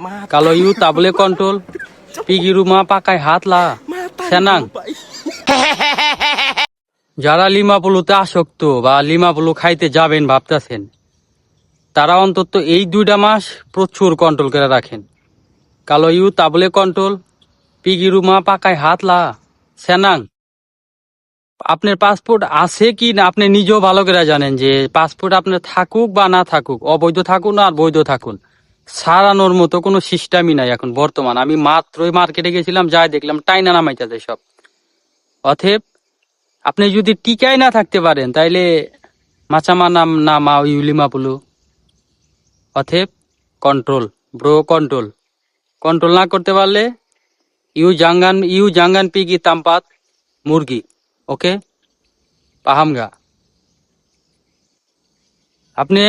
Kalau you tak boleh kontrol, pergi rumah pakai hat lah. Senang. যারা 50তে আসক্ত বা 50 খাইতে যাবেন ভাবতেছেন, তারা অন্তত এই 2টা মাস প্রচুর কন্ট্রোল করে রাখেন। Kalau you tak boleh kontrol, pergi rumah pakai hat lah. Senang. আপনার পাসপোর্ট আছে কি না আপনি নিজেও ভালো করে জানেন যে পাসপোর্ট আপনার থাকুক বা না থাকুক, অবৈধ থাকুন আর বৈধ থাকুন, সারানোর মতো কোনো সিস্টেমই নাই এখন বর্তমান। আমি মাত্রই মার্কেটে গেছিলাম, যাই দেখলাম টাইনা নামাইতেছে সব। অতএব আপনি যদি টিকায় না থাকতে পারেন তাইলে মাচামা নাম না মা ইউলিমা পুলু। অতএব কন্ট্রোল ব্রো, কন্ট্রোল। কন্ট্রোল না করতে পারলে ইউ জাঙ্গান পিগি তাম্পাত মুরগি। ওকে, পাহামগা। আপনি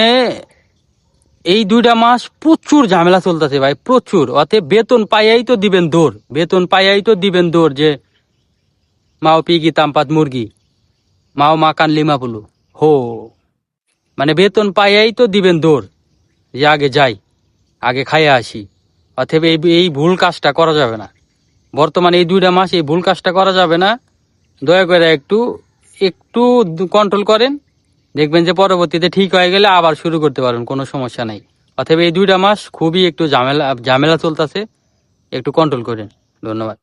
এই 2টা মাস প্রচুর ঝামেলা চলতেছে ভাই, প্রচুর। অতএব বেতন পাইয়াই তো দিবেন দৌড়, বেতন পাইয়াই তো দিবেন দৌড় যে মাও পিগি তাম্পাত মুরগি, মাও মাকান লিমা পুলু হো, মানে বেতন পাইয়াই তো দিবেন দৌড় যে আগে যাই, আগে খাইয়ে আসি। অতএব এই ভুল কাজটা করা যাবে না বর্তমানে। এই 2টা মাস এই ভুল কাজটা করা যাবে না। দয়া করে একটু কন্ট্রোল করেন, দেখবেন যে পরবর্তীতে ঠিক হয়ে গেলে আবার শুরু করতে পারবেন, কোনো সমস্যা নাই। অতএব এই 2টা মাস খুবই একটু ঝামেলা চলতেছে, একটু কন্ট্রোল করেন। ধন্যবাদ।